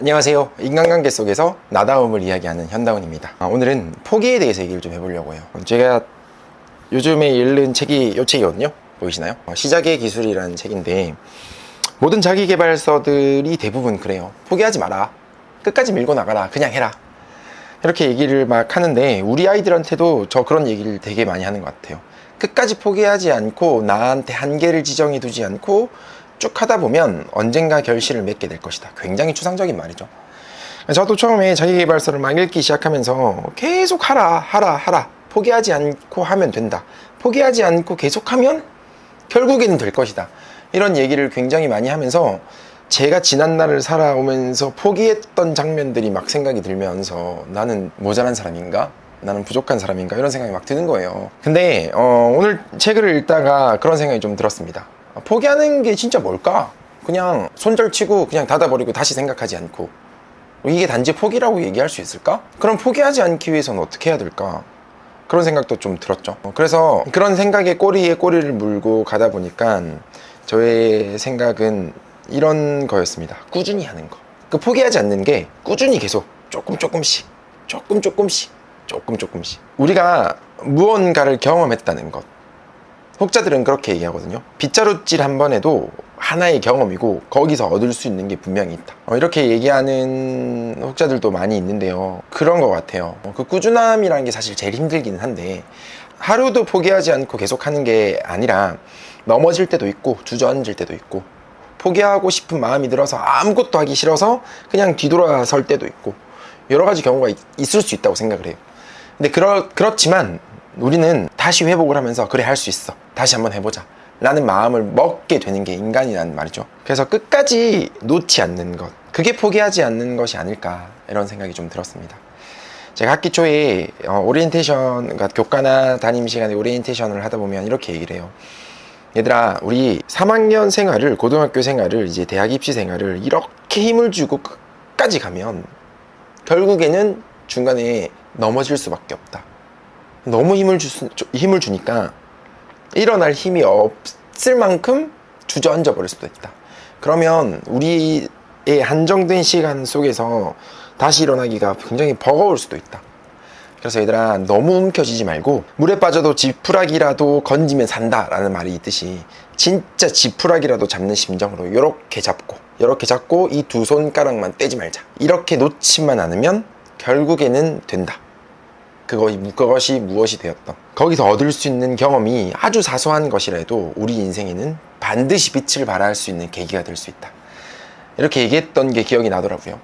안녕하세요. 인간관계 속에서 나다움을 이야기하는 현다운입니다. 오늘은 포기에 대해서 얘기를 좀 해보려고 해요. 제가 요즘에 읽는 책이 이 책이거든요. 보이시나요? 시작의 기술이라는 책인데, 모든 자기계발서들이 대부분 그래요. 포기하지 마라. 끝까지 밀고 나가라. 그냥 해라. 이렇게 얘기를 막 하는데, 우리 아이들한테도 저 그런 얘기를 되게 많이 하는 것 같아요. 끝까지 포기하지 않고 나한테 한계를 지정해 두지 않고 쭉 하다 보면 언젠가 결실을 맺게 될 것이다. 굉장히 추상적인 말이죠. 저도 처음에 자기계발서를 막 읽기 시작하면서 계속 하라. 포기하지 않고 하면 된다. 포기하지 않고 계속하면 결국에는 될 것이다. 이런 얘기를 굉장히 많이 하면서 제가 지난날을 살아오면서 포기했던 장면들이 막 생각이 들면서 나는 모자란 사람인가? 나는 부족한 사람인가? 이런 생각이 막 드는 거예요. 근데 오늘 책을 읽다가 그런 생각이 좀 들었습니다. 포기하는 게 진짜 뭘까? 그냥 손절치고 그냥 닫아버리고 다시 생각하지 않고 이게 단지 포기라고 얘기할 수 있을까? 그럼 포기하지 않기 위해서는 어떻게 해야 될까? 그런 생각도 좀 들었죠. 그래서 그런 생각에 꼬리에 꼬리를 물고 가다 보니까 저의 생각은 이런 거였습니다. 꾸준히 하는 거. 그 포기하지 않는 게 꾸준히 계속 조금씩 우리가 무언가를 경험했다는 것. 혹자들은 그렇게 얘기하거든요. 빗자루질 한 번 해도 하나의 경험이고 거기서 얻을 수 있는 게 분명히 있다. 이렇게 얘기하는 혹자들도 많이 있는데요. 그런 것 같아요. 그 꾸준함이라는 게 사실 제일 힘들기는 한데, 하루도 포기하지 않고 계속 하는 게 아니라 넘어질 때도 있고 주저앉을 때도 있고, 포기하고 싶은 마음이 들어서 아무것도 하기 싫어서 그냥 뒤돌아설 때도 있고, 여러 가지 경우가 있을 수 있다고 생각을 해요. 근데 그렇지만 우리는 다시 회복을 하면서 그래, 할 수 있어, 다시 한번 해보자 라는 마음을 먹게 되는 게 인간이란 말이죠. 그래서 끝까지 놓지 않는 것, 그게 포기하지 않는 것이 아닐까, 이런 생각이 좀 들었습니다. 제가 학기 초에 오리엔테이션, 그러니까 교과나 담임 시간에 오리엔테이션을 하다 보면 이렇게 얘기를 해요. 얘들아, 우리 3학년 생활을, 고등학교 생활을, 이제 대학 입시 생활을 이렇게 힘을 주고 끝까지 가면 결국에는 중간에 넘어질 수밖에 없다. 너무 힘을 주니까 일어날 힘이 없을 만큼 주저앉아 버릴 수도 있다. 그러면 우리의 한정된 시간 속에서 다시 일어나기가 굉장히 버거울 수도 있다. 그래서 얘들아, 너무 움켜쥐지 말고 물에 빠져도 지푸라기라도 건지면 산다 라는 말이 있듯이, 진짜 지푸라기라도 잡는 심정으로 이렇게 잡고 이 두 손가락만 떼지 말자. 이렇게 놓지만 않으면 결국에는 된다. 그것이 무엇이 되었던, 거기서 얻을 수 있는 경험이 아주 사소한 것이라도 우리 인생에는 반드시 빛을 발할 수 있는 계기가 될 수 있다. 이렇게 얘기했던 게 기억이 나더라고요.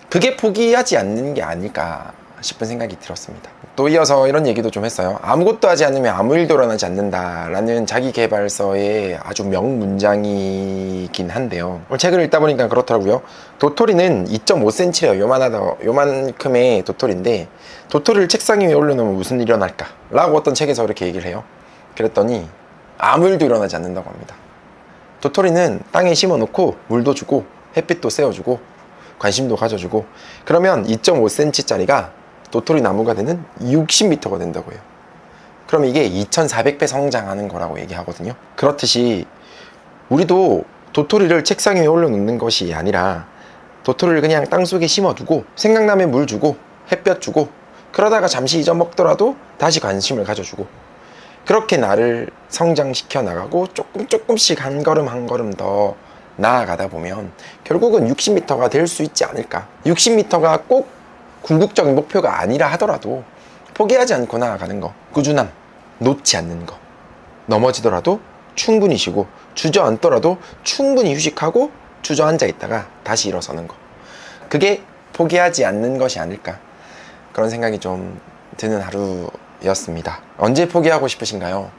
그게 포기하지 않는 게 아닐까 싶은 생각이 들었습니다. 또 이어서 이런 얘기도 좀 했어요. 아무것도 하지 않으면 아무 일도 일어나지 않는다 라는 자기계발서의 아주 명문장이긴 한데요. 책을 읽다 보니까 그렇더라고요. 도토리는 2.5cm래요. 요만큼의 도토리인데, 도토리를 책상 위에 올려놓으면 무슨 일이 일어날까? 라고 어떤 책에서 그렇게 얘기를 해요. 그랬더니 아무 일도 일어나지 않는다고 합니다. 도토리는 땅에 심어놓고 물도 주고 햇빛도 쐬어주고 관심도 가져주고, 그러면 2.5cm짜리가 도토리 나무가 되는 60m가 된다고 해요. 그럼 이게 2400배 성장하는 거라고 얘기하거든요. 그렇듯이 우리도 도토리를 책상 위에 올려놓는 것이 아니라 도토리를 그냥 땅속에 심어두고 생각나면 물 주고 햇볕 주고, 그러다가 잠시 잊어먹더라도 다시 관심을 가져주고, 그렇게 나를 성장시켜 나가고 조금씩 한 걸음 더 나아가다 보면 결국은 60m가 될 수 있지 않을까. 60m가 꼭 궁극적인 목표가 아니라 하더라도 포기하지 않고 나아가는 거, 꾸준함, 놓지 않는 거, 넘어지더라도 충분히 쉬고 주저앉더라도 충분히 휴식하고 주저앉아 있다가 다시 일어서는 거, 그게 포기하지 않는 것이 아닐까, 그런 생각이 좀 드는 하루였습니다. 언제 포기하고 싶으신가요?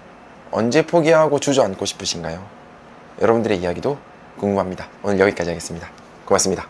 언제 포기하고 주저앉고 싶으신가요? 여러분들의 이야기도 궁금합니다. 오늘 여기까지 하겠습니다. 고맙습니다.